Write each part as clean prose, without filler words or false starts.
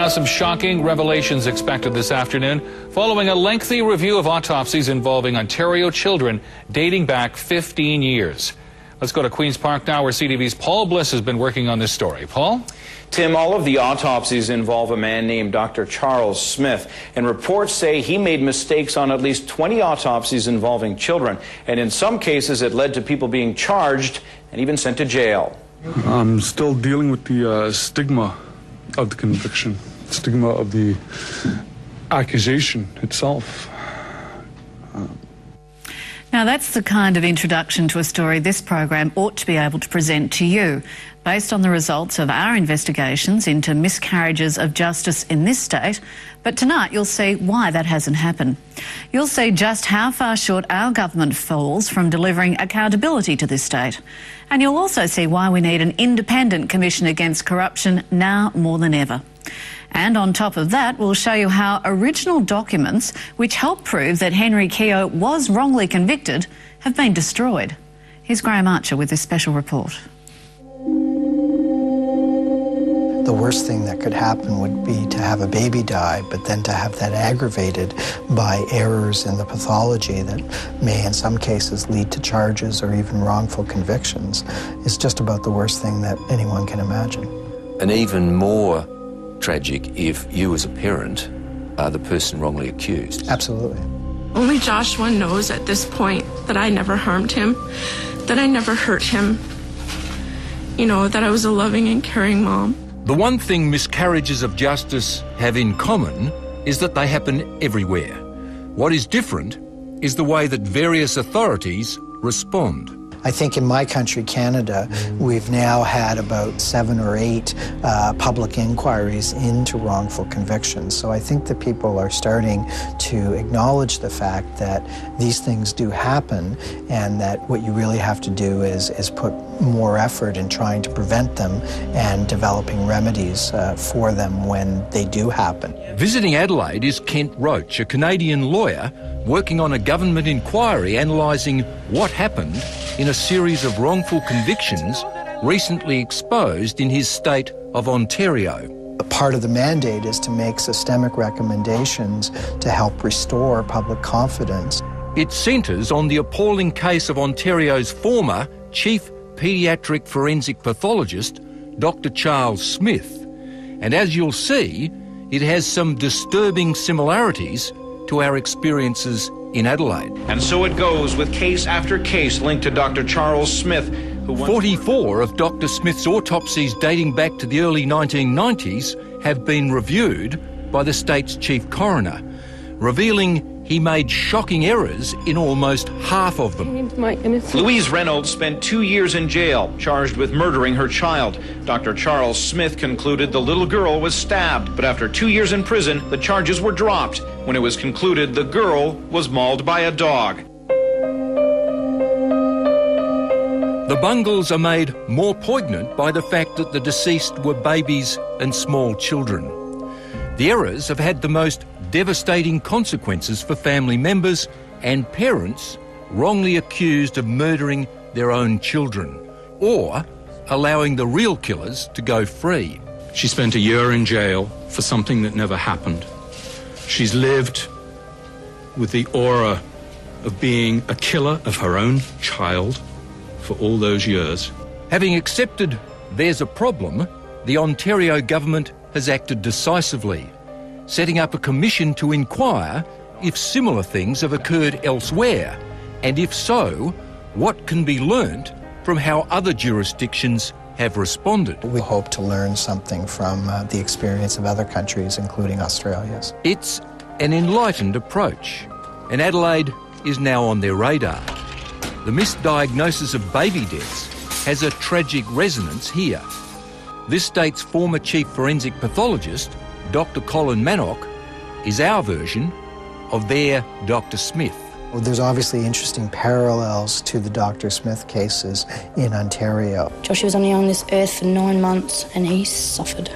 Now, some shocking revelations expected this afternoon following a lengthy review of autopsies involving Ontario children dating back 15 years. Let's go to Queen's Park now, where CTV's Paul Bliss has been working on this story. Paul? Tim, all of the autopsies involve a man named Dr. Charles Smith, and reports say he made mistakes on at least 20 autopsies involving children, and in some cases it led to people being charged and even sent to jail. I'm still dealing with the stigma of the conviction, stigma of the accusation itself. Now, that's the kind of introduction to a story this program ought to be able to present to you, based on the results of our investigations into miscarriages of justice in this state. But tonight you'll see why that hasn't happened. You'll see just how far short our government falls from delivering accountability to this state. And you'll also see why we need an independent commission against corruption now more than ever. And on top of that, we'll show you how original documents which help prove that Henry Keogh was wrongly convicted have been destroyed. Here's Graham Archer with this special report. The worst thing that could happen would be to have a baby die, but then to have that aggravated by errors in the pathology that may in some cases lead to charges or even wrongful convictions is just about the worst thing that anyone can imagine. And even more tragic if you as a parent are the person wrongly accused. Absolutely. Only Joshua knows at this point that I never harmed him, that I never hurt him, you know, that I was a loving and caring mom. The one thing miscarriages of justice have in common is that they happen everywhere. What is different is the way that various authorities respond. I think in my country, Canada, we've now had about 7 or 8 public inquiries into wrongful convictions. So I think that people are starting to acknowledge the fact that these things do happen and that what you really have to do is put more effort in trying to prevent them and developing remedies for them when they do happen. Visiting Adelaide is Kent Roach, a Canadian lawyer working on a government inquiry analysing what happened in a series of wrongful convictions recently exposed in his state of Ontario. Part of the mandate is to make systemic recommendations to help restore public confidence. It centres on the appalling case of Ontario's former Chief Paediatric Forensic Pathologist, Dr. Charles Smith. And as you'll see, it has some disturbing similarities to our experiences in Adelaide. And so it goes with case after case linked to Dr. Charles Smith, who 44 of Dr. Smith's autopsies dating back to the early 1990s have been reviewed by the state's chief coroner, revealing he made shocking errors in almost half of them. Louise Reynolds spent 2 years in jail, charged with murdering her child. Dr. Charles Smith concluded the little girl was stabbed, but after 2 years in prison, the charges were dropped when it was concluded the girl was mauled by a dog. The bungles are made more poignant by the fact that the deceased were babies and small children. The errors have had the most devastating consequences for family members and parents wrongly accused of murdering their own children or allowing the real killers to go free. She spent a year in jail for something that never happened. She's lived with the aura of being a killer of her own child for all those years. Having accepted there's a problem, the Ontario government has acted decisively, setting up a commission to inquire if similar things have occurred elsewhere, and if so, what can be learnt from how other jurisdictions have responded. We hope to learn something from the experience of other countries, including Australia's. It's an enlightened approach, and Adelaide is now on their radar. The misdiagnosis of baby deaths has a tragic resonance here. This state's former chief forensic pathologist, Dr. Colin Manock, is our version of their Dr. Smith. Well, there's obviously interesting parallels to the Dr. Smith cases in Ontario. Joshua was only on this earth for 9 months and he suffered.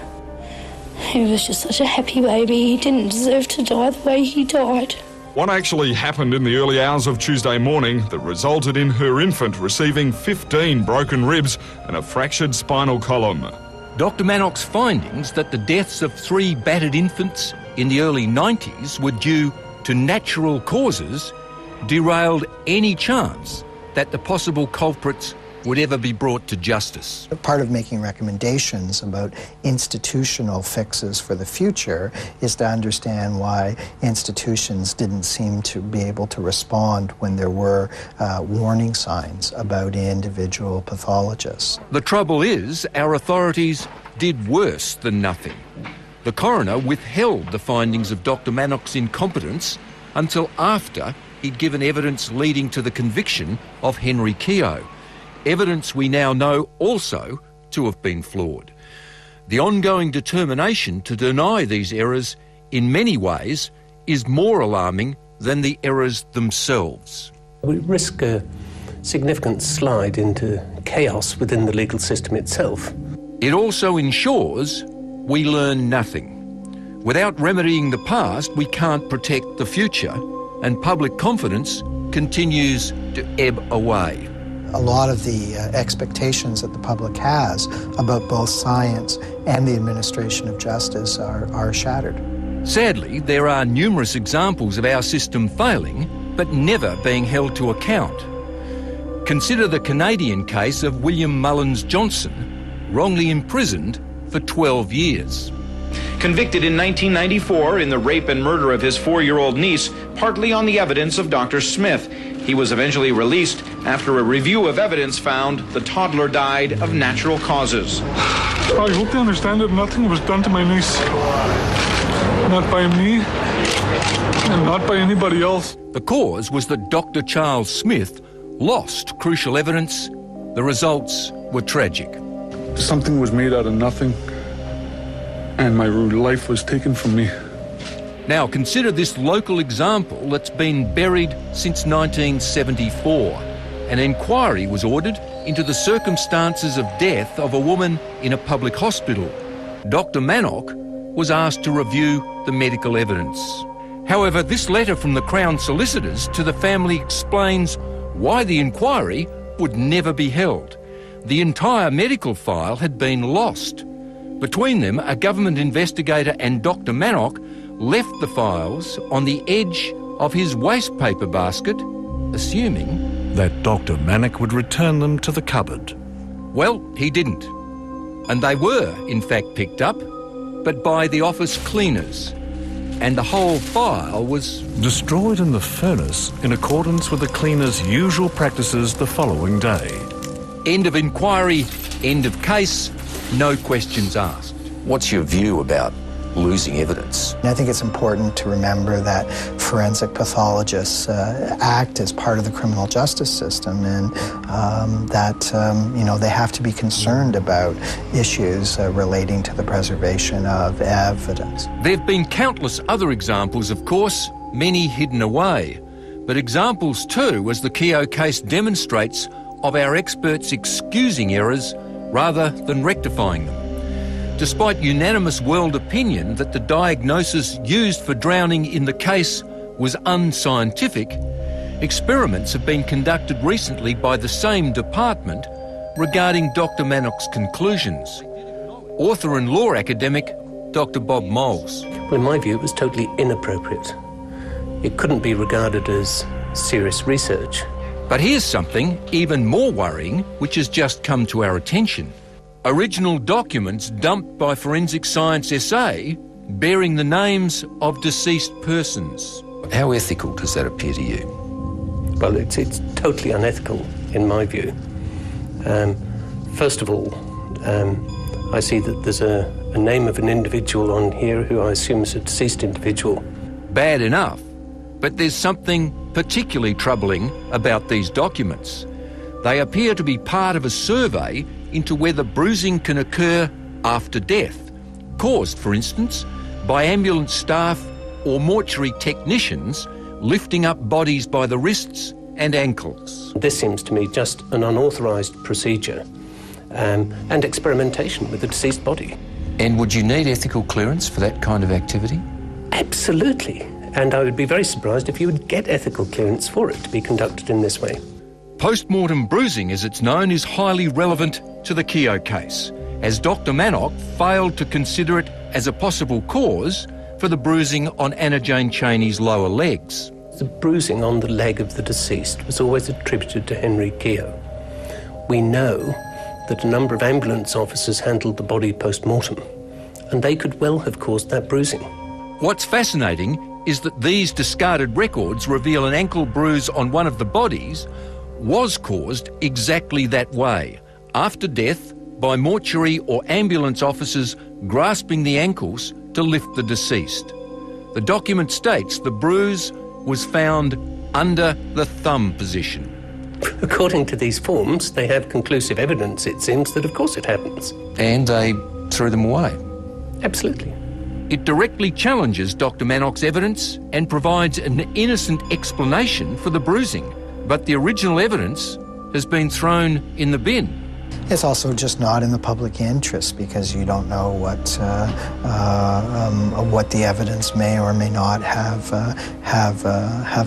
He was just such a happy baby. He didn't deserve to die the way he died. What actually happened in the early hours of Tuesday morning that resulted in her infant receiving 15 broken ribs and a fractured spinal column? Dr Manock's findings that the deaths of 3 battered infants in the early 90s were due to natural causes derailed any chance that the possible culprits would ever be brought to justice. Part of making recommendations about institutional fixes for the future is to understand why institutions didn't seem to be able to respond when there were warning signs about individual pathologists. The trouble is, our authorities did worse than nothing. The coroner withheld the findings of Dr Manock's incompetence until after he'd given evidence leading to the conviction of Henry Keogh. Evidence we now know also to have been flawed. The ongoing determination to deny these errors in many ways is more alarming than the errors themselves. We risk a significant slide into chaos within the legal system itself. It also ensures we learn nothing. Without remedying the past, we can't protect the future, and public confidence continues to ebb away. A lot of the expectations that the public has about both science and the administration of justice are shattered. Sadly, there are numerous examples of our system failing, but never being held to account. Consider the Canadian case of William Mullins-Johnson, wrongly imprisoned for 12 years. Convicted in 1994 in the rape and murder of his 4-year-old niece, partly on the evidence of Dr. Smith. He was eventually released after a review of evidence found the toddler died of natural causes. I hope they understand that nothing was done to my niece. Not by me, and not by anybody else. The cause was that Dr. Charles Smith lost crucial evidence. The results were tragic. Something was made out of nothing, and my life was taken from me. Now consider this local example that's been buried since 1974. An inquiry was ordered into the circumstances of death of a woman in a public hospital. Dr Manock was asked to review the medical evidence. However, this letter from the Crown solicitors to the family explains why the inquiry would never be held. The entire medical file had been lost. Between them, a government investigator and Dr Manock left the files on the edge of his waste paper basket, assuming that Dr Manock would return them to the cupboard. Well, he didn't. And they were, in fact, picked up, but by the office cleaners. And the whole file was destroyed in the furnace in accordance with the cleaners' usual practices the following day. End of inquiry, end of case, no questions asked. What's your view about losing evidence? I think it's important to remember that forensic pathologists act as part of the criminal justice system, and that they have to be concerned about issues relating to the preservation of evidence. There have been countless other examples, of course, many hidden away, but examples too, as the Keogh case demonstrates, of our experts excusing errors rather than rectifying them. Despite unanimous world opinion that the diagnosis used for drowning in the case was unscientific, experiments have been conducted recently by the same department regarding Dr Manock's conclusions. Author and law academic Dr Bob Moles. Well, in my view, it was totally inappropriate. It couldn't be regarded as serious research. But here's something even more worrying, which has just come to our attention. Original documents dumped by Forensic Science SA bearing the names of deceased persons. How ethical does that appear to you? Well, it's totally unethical, in my view. First of all, I see that there's a name of an individual on here who I assume is a deceased individual. Bad enough, but there's something particularly troubling about these documents. They appear to be part of a survey into whether bruising can occur after death, caused, for instance, by ambulance staff or mortuary technicians lifting up bodies by the wrists and ankles. This seems to me just an unauthorised procedure and experimentation with the deceased body. And would you need ethical clearance for that kind of activity? Absolutely. And I would be very surprised if you would get ethical clearance for it to be conducted in this way. Post-mortem bruising, as it's known, is highly relevant to the Keogh case. as Dr Manock failed to consider it as a possible cause for the bruising on Anna Jane Chaney's lower legs. The bruising on the leg of the deceased was always attributed to Henry Keogh. We know that a number of ambulance officers handled the body post-mortem, and they could well have caused that bruising. What's fascinating is that these discarded records reveal an ankle bruise on one of the bodies was caused exactly that way, after death, by mortuary or ambulance officers grasping the ankles to lift the deceased. The document states the bruise was found under the thumb position. According to these forms, they have conclusive evidence, it seems, that of course it happens. And they threw them away. Absolutely. It directly challenges Dr Manock's evidence and provides an innocent explanation for the bruising. But the original evidence has been thrown in the bin. It's also just not in the public interest because you don't know what the evidence may or may not have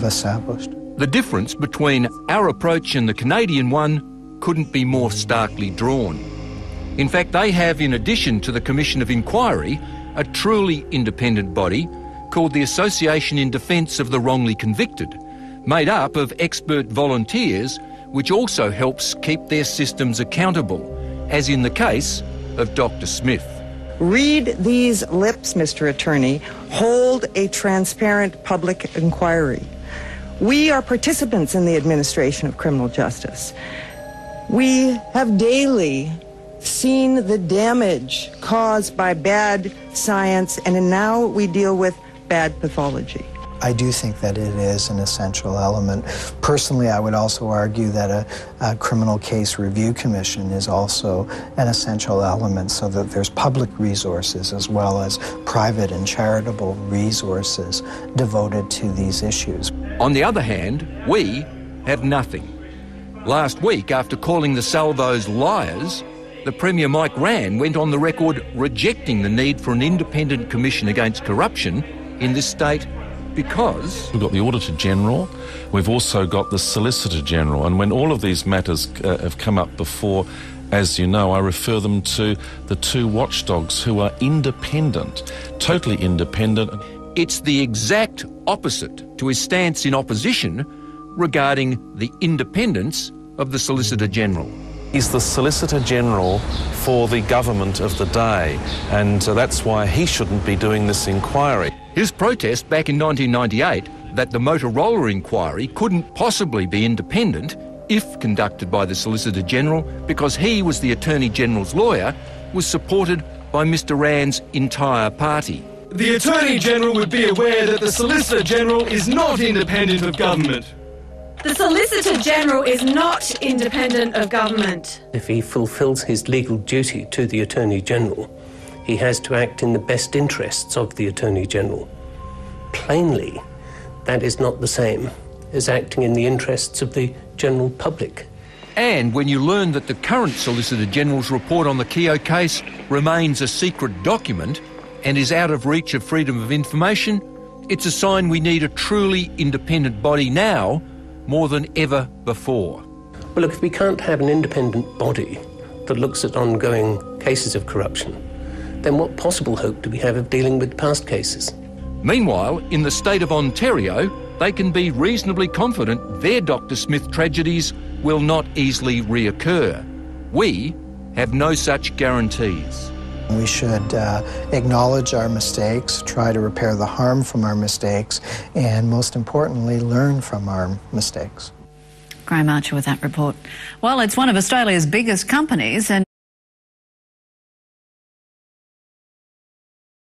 established. The difference between our approach and the Canadian one couldn't be more starkly drawn. In fact, they have, in addition to the Commission of Inquiry, a truly independent body called the Association in Defence of the Wrongly Convicted, made up of expert volunteers, which also helps keep their systems accountable, as in the case of Dr Smith. Read these lips, Mr. Attorney. Hold a transparent public inquiry. We are participants in the administration of criminal justice. We have daily seen the damage caused by bad science, and now we deal with bad pathology. I do think that it is an essential element. Personally, I would also argue that a criminal case review commission is also an essential element so that there's public resources as well as private and charitable resources devoted to these issues. On the other hand, we have nothing. Last week, after calling the Salvos liars, the Premier Mike Rann went on the record rejecting the need for an independent commission against corruption in this state because... We've got the Auditor-General, we've also got the Solicitor-General, and when all of these matters have come up before, as you know, I refer them to the two watchdogs who are independent, totally independent. It's the exact opposite to his stance in opposition regarding the independence of the Solicitor-General. He's the Solicitor-General for the government of the day, and that's why he shouldn't be doing this inquiry. His protest back in 1998 that the Motorola inquiry couldn't possibly be independent if conducted by the Solicitor-General because he was the Attorney-General's lawyer was supported by Mr Rann's entire party. The Attorney-General would be aware that the Solicitor-General is not independent of government. The Solicitor-General is not independent of government. If he fulfills his legal duty to the Attorney-General, he has to act in the best interests of the Attorney-General. Plainly, that is not the same as acting in the interests of the general public. And when you learn that the current Solicitor-General's report on the Keogh case remains a secret document and is out of reach of freedom of information, it's a sign we need a truly independent body now more than ever before. Well, look, if we can't have an independent body that looks at ongoing cases of corruption, then what possible hope do we have of dealing with past cases? Meanwhile, in the state of Ontario, they can be reasonably confident their Dr Smith tragedies will not easily reoccur. We have no such guarantees. We should acknowledge our mistakes, try to repair the harm from our mistakes, and most importantly, learn from our mistakes. Graham Archer with that report. Well, it's one of Australia's biggest companies and